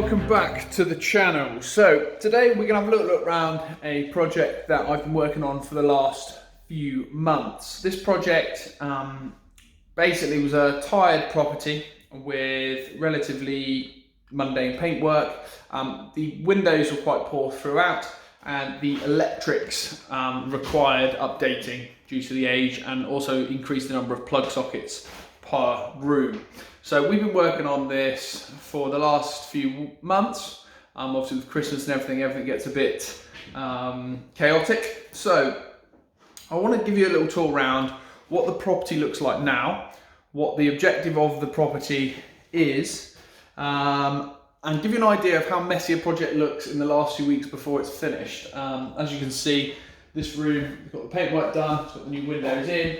welcome back to the channel. So today we're going to have a little look around a project that I've been working on for the last few months. This project basically was a tired property with relatively mundane paintwork. The windows were quite poor throughout and the electrics required updating due to the age and also increased the number of plug sockets per room. So we've been working on this for the last few months. Obviously with Christmas and everything gets a bit chaotic. So I want to give you a little tour around what the property looks like now, what the objective of the property is, and give you an idea of how messy a project looks in the last few weeks before it's finished. As you can see, this room, we've got the paintwork done, it's got the new windows in,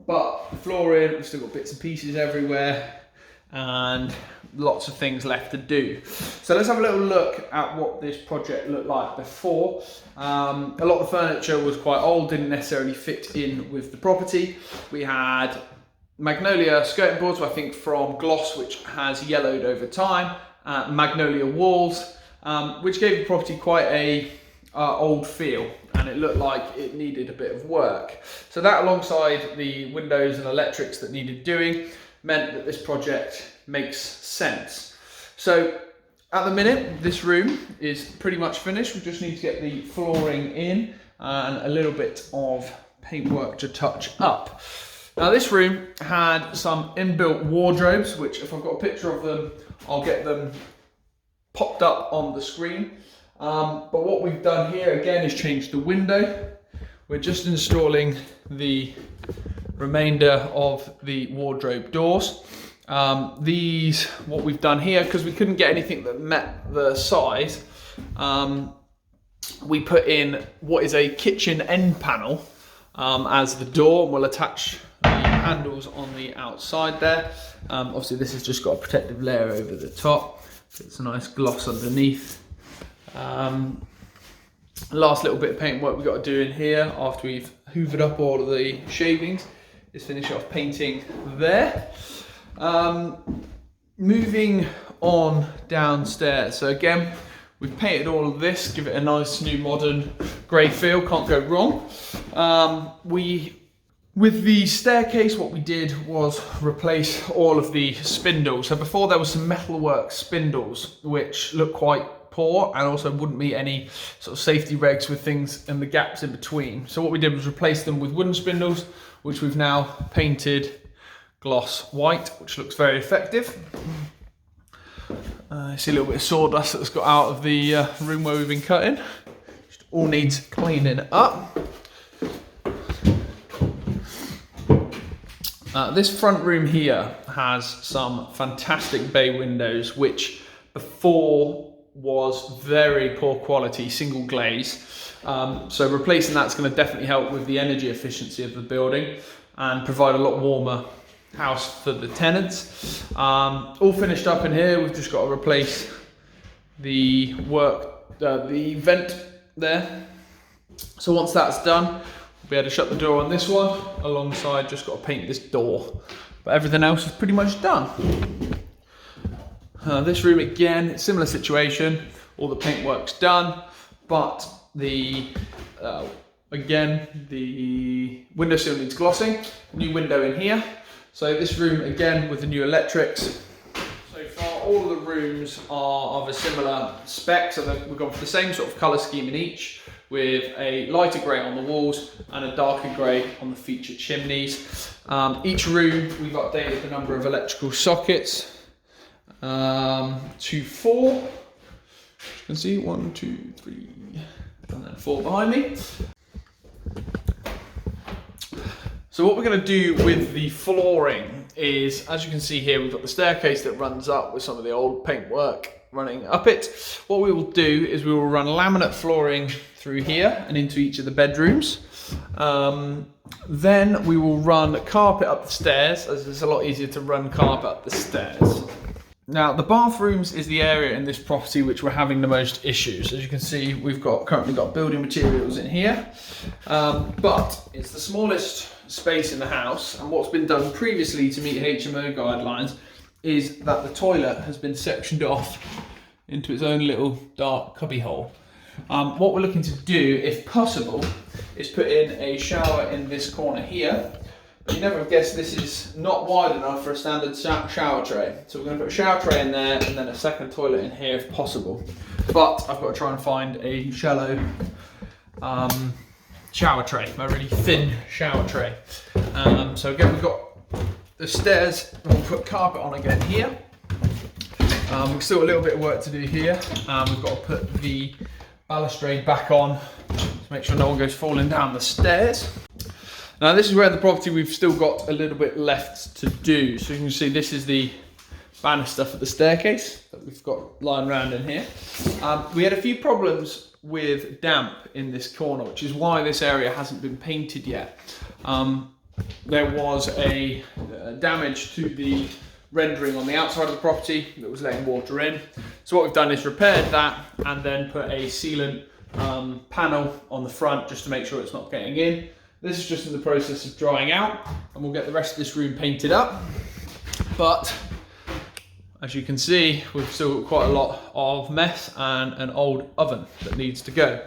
but the flooring, we've still got bits and pieces everywhere and lots of things left to do. So let's have a little look at what this project looked like before. A lot of the furniture was quite old, didn't necessarily fit in with the property. We had magnolia skirting boards, I think from gloss, which has yellowed over time, magnolia walls, which gave the property quite a old feel, and it looked like it needed a bit of work. So that, alongside the windows and electrics that needed doing, meant that this project makes sense. So at the minute, this room is pretty much finished. We just need to get the flooring in and a little bit of paintwork to touch up. Now this room had some inbuilt wardrobes, which if I've got a picture of them, I'll get them popped up on the screen. But what we've done here again is change the window. We're just installing the remainder of the wardrobe doors. What we've done here, because we couldn't get anything that met the size, we put in what is a kitchen end panel as the door, and we'll attach the handles on the outside there. Obviously this has just got a protective layer over the top, so it's a nice gloss underneath. Last little bit of paintwork we've got to do in here after we've hoovered up all of the shavings is finish off painting there. Moving on downstairs. So again, we've painted all of this, give it a nice new modern grey feel, can't go wrong. With the staircase, what we did was replace all of the spindles. So before there was some metalwork spindles which look quite poor and also wouldn't meet any sort of safety regs with things and the gaps in between. So what we did was replace them with wooden spindles, which we've now painted gloss white, which looks very effective. You see a little bit of sawdust that's got out of the room where we've been cutting. Just all needs cleaning up. This front room here has some fantastic bay windows, which before was very poor quality, single glaze. So replacing that's going to definitely help with the energy efficiency of the building and provide a lot warmer house for the tenants. All finished up in here. We've just got to replace the vent there. So once that's done, we'll be able to shut the door on this one. Alongside, just got to paint this door. But everything else is pretty much done. This room again, similar situation. All the paintwork's done, but again, the window sill needs glossing. New window in here. So this room again with the new electrics. So far, all of the rooms are of a similar spec. So we've gone for the same sort of colour scheme in each, with a lighter grey on the walls and a darker grey on the featured chimneys. Each room we've updated the number of electrical sockets to 4. You can see 1, 2, 3, and then 4 behind me. So what we're going to do with the flooring is, as you can see here, we've got the staircase that runs up with some of the old paintwork running up it. What we will do is we will run laminate flooring through here and into each of the bedrooms. Then we will run carpet up the stairs, as it's a lot easier to run carpet up the stairs. Now, the bathrooms is the area in this property which we're having the most issues. As you can see, we've currently got building materials in here, but it's the smallest space in the house, and what's been done previously to meet HMO guidelines is that the toilet has been sectioned off into its own little dark cubby hole. What we're looking to do, if possible, is put in a shower in this corner here. But you never have guessed this is not wide enough for a standard shower tray. So we're going to put a shower tray in there and then a second toilet in here if possible. But I've got to try and find a shallow shower tray, a really thin shower tray. So again, we've got the stairs, we'll put carpet on again here. We've still got a little bit of work to do here. We've got to put the balustrade back on to make sure no one goes falling down the stairs. Now this is where the property we've still got a little bit left to do. So you can see this is the banister for the staircase that we've got lying around in here. We had a few problems with damp in this corner, which is why this area hasn't been painted yet. There was a damage to the rendering on the outside of the property that was letting water in. So what we've done is repaired that and then put a sealant panel on the front just to make sure it's not getting in. This is just in the process of drying out and we'll get the rest of this room painted up. But as you can see, we've still got quite a lot of mess and an old oven that needs to go.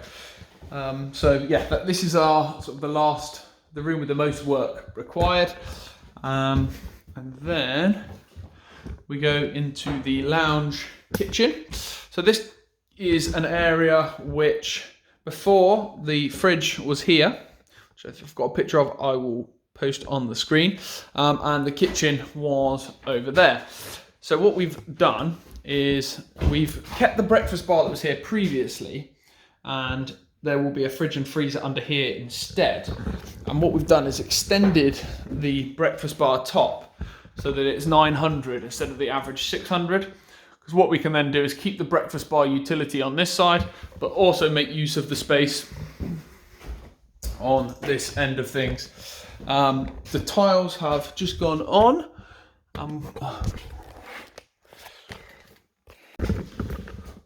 So yeah, this is our sort of the room with the most work required. And then we go into the lounge kitchen. So this is an area which before the fridge was here, which if I've got a picture of, I will post on the screen. And the kitchen was over there. So what we've done is we've kept the breakfast bar that was here previously, and there will be a fridge and freezer under here instead. And what we've done is extended the breakfast bar top so that it's 900 instead of the average 600. Because what we can then do is keep the breakfast bar utility on this side, but also make use of the space on this end of things. The tiles have just gone on.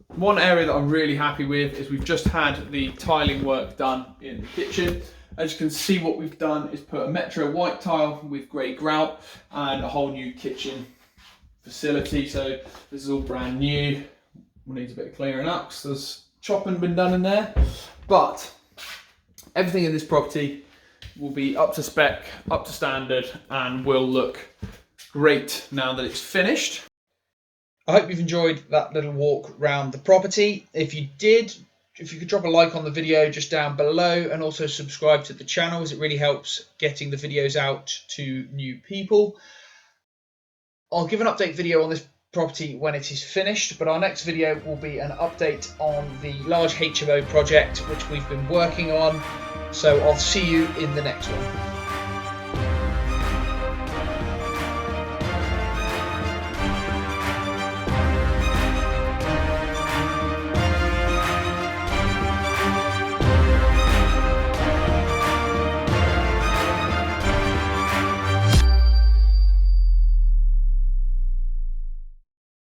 One area that I'm really happy with is we've just had the tiling work done in the kitchen. As you can see, what we've done is put a Metro white tile with grey grout and a whole new kitchen facility. So this is all brand new. We'll need a bit of clearing up because there's chopping been done in there. But everything in this property will be up to spec, up to standard, and will look great now that it's finished. I hope you've enjoyed that little walk around the property. If you did, if you could drop a like on the video just down below and also subscribe to the channel, as it really helps getting the videos out to new people. I'll give an update video on this property when it is finished, but our next video will be an update on the large HMO project which we've been working on. So I'll see you in the next one.